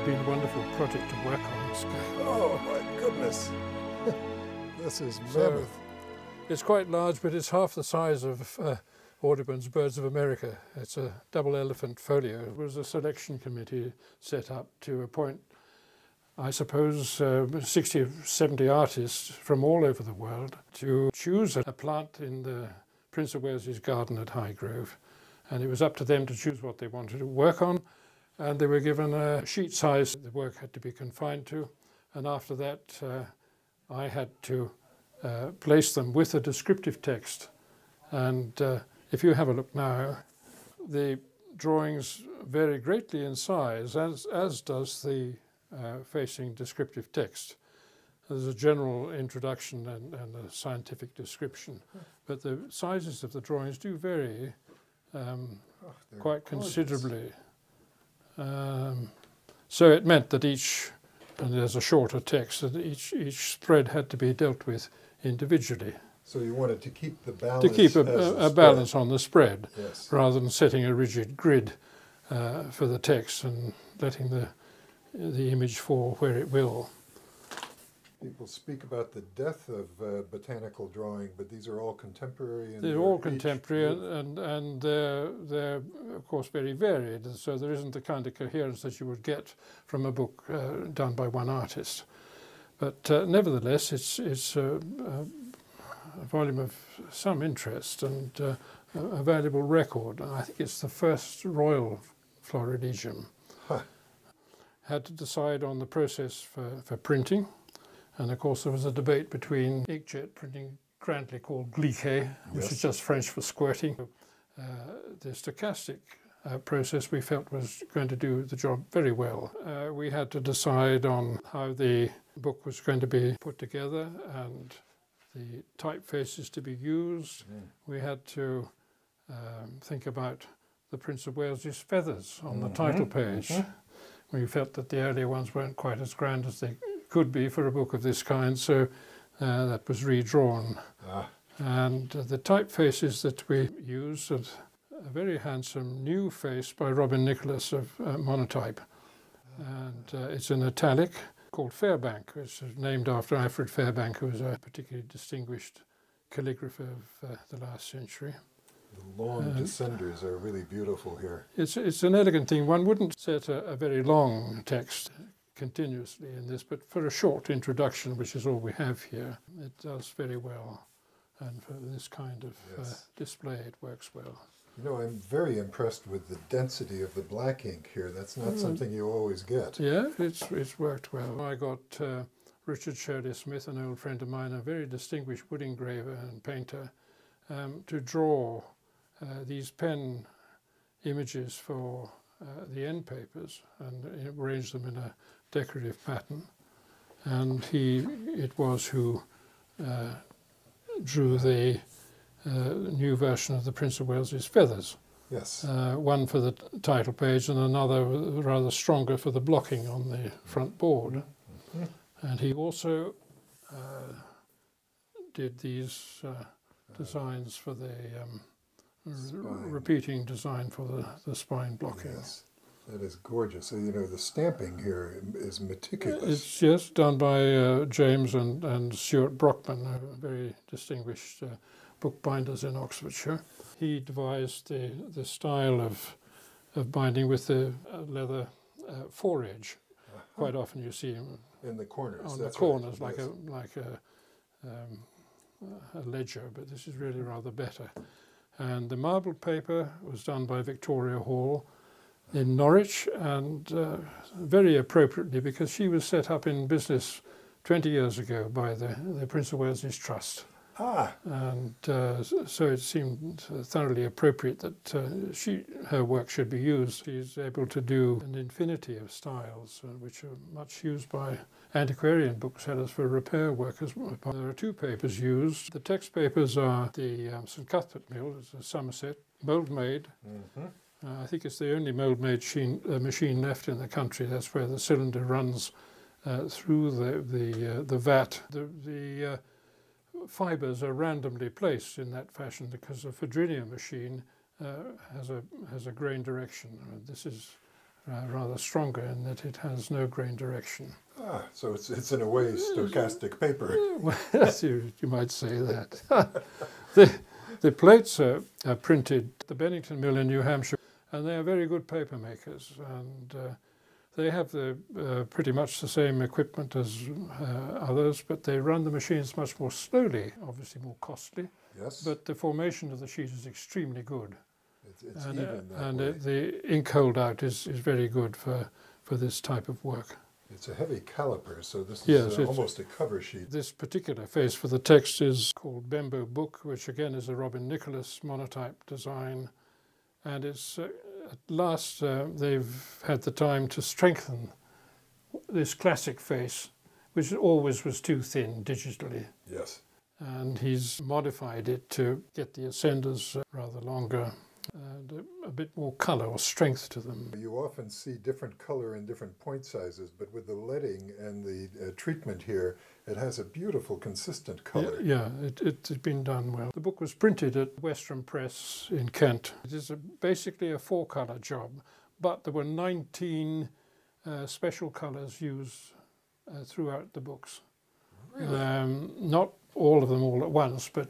been a wonderful project to work on. Oh my goodness, this is mammoth. It's quite large, but it's half the size of Audubon's Birds of America. It's a double elephant folio. It was a selection committee set up to appoint, I suppose, 60 or 70 artists from all over the world to choose a plant in the Prince of Wales's garden at Highgrove. And it was up to them to choose what they wanted to work on. And they were given a sheet size the work had to be confined to. And after that, I had to place them with a descriptive text. And if you have a look now, the drawings vary greatly in size, as does the facing descriptive text. There's a general introduction and a scientific description, but the sizes of the drawings do vary quite considerably. So it meant that and there's a shorter text, that each spread had to be dealt with individually. So you wanted to keep the balance. To keep a balance on the spread, yes, rather than setting a rigid grid for the text and letting the image fall where it will. People speak about the death of botanical drawing, but these are all contemporary. They're all contemporary, and they're of course very varied. So there isn't the kind of coherence that you would get from a book done by one artist. But nevertheless, it's a volume of some interest and a valuable record. I think it's the first Royal Florilegium. Huh. Had to decide on the process for printing, and of course there was a debate between inkjet printing, grandly called glyqué, which yes, is just French for squirting. The stochastic process we felt was going to do the job very well. We had to decide on how the book was going to be put together and the typefaces to be used. We had to think about the Prince of Wales's feathers on the title page. We felt that the earlier ones weren't quite as grand as they could be for a book of this kind, so that was redrawn. And the typefaces that we used are a very handsome new face by Robin Nicholas of Monotype. And it's an italic called Fairbank, which is named after Alfred Fairbank, who was a particularly distinguished calligrapher of the last century. The long descenders are really beautiful here. It's an elegant thing. One wouldn't set a very long text continuously in this, but for a short introduction, which is all we have here, it does very well. And for this kind of display, it works well. You know, I'm very impressed with the density of the black ink here. That's not something you always get. Yeah, it's worked well. I got Richard Shirley Smith, an old friend of mine, a very distinguished wood engraver and painter, to draw these pen images for the end papers and arrange them in a decorative pattern. And it was who drew the new version of the Prince of Wales's feathers. Yes. One for the title page and another rather stronger for the blocking on the front board. And he also did these designs for the repeating design for the spine blocking. Yes. That is gorgeous. So, you know, the stamping here is meticulous. It's just done by James and Stuart Brockman, very distinguished bookbinders in Oxfordshire. He devised the style of binding with the leather foredge. Quite often you see him in the corners. On the corners, right. like a ledger, but this is really rather better. And the marbled paper was done by Victoria Hall in Norwich, and very appropriately, because she was set up in business 20 years ago by the Prince of Wales's Trust. And so it seemed thoroughly appropriate that her work should be used. She's able to do an infinity of styles, which are much used by antiquarian booksellers for repair work as well. There are two papers used. The text papers are the St Cuthbert Mill, it's a Somerset, mould-made. I think it's the only mould-made machine left in the country. That's where the cylinder runs through the vat. The fibres are randomly placed in that fashion because the Fadrinia machine has a grain direction. This is rather stronger in that it has no grain direction. Ah, so it's in a way stochastic paper. Well, yes, you might say that. The plates are printed at the Bennington Mill in New Hampshire, and they are very good paper makers, and they have pretty much the same equipment as others, but they run the machines much more slowly, obviously more costly. Yes. But the formation of the sheet is extremely good. It's and even that and way. the ink holdout is very good for this type of work. It's a heavy caliper, so this Yes, is almost a cover sheet. This particular face for the text is called Bembo Book, which again is a Robin Nicholas monotype design. And it's at last they've had the time to strengthen this classic face, which always was too thin digitally. Yes. And he's modified it to get the ascenders rather longer and a bit more colour or strength to them. You often see different color and different point sizes, but with the leading and the treatment here, it has a beautiful, consistent color. Yeah, it's been done well. The book was printed at Western Press in Kent. It is basically a 4-colour job, but there were 19 special colours used throughout the books. Really? Not all of them all at once, but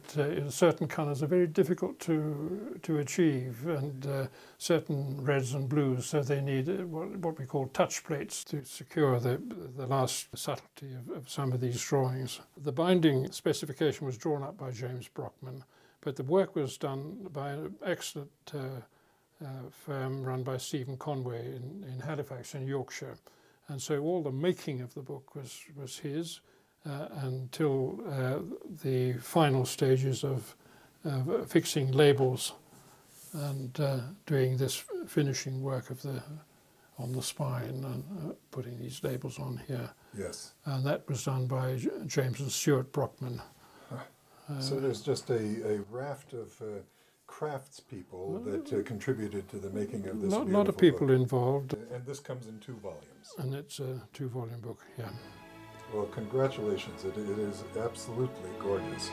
certain colours are very difficult to achieve, and certain reds and blues, so they need what we call touch plates to secure the last subtlety of some of these drawings. The binding specification was drawn up by James Brockman, but the work was done by an excellent firm run by Stephen Conway in Halifax in Yorkshire, and so all the making of the book was his. Until the final stages of fixing labels and doing this finishing work on the spine and putting these labels on here. Yes. And that was done by James and Stuart Brockman. So there's just a raft of craftspeople that contributed to the making of this A lot of people book. involved. And this comes in 2 volumes. And it's a 2-volume book, yeah. Well, congratulations. It is absolutely gorgeous.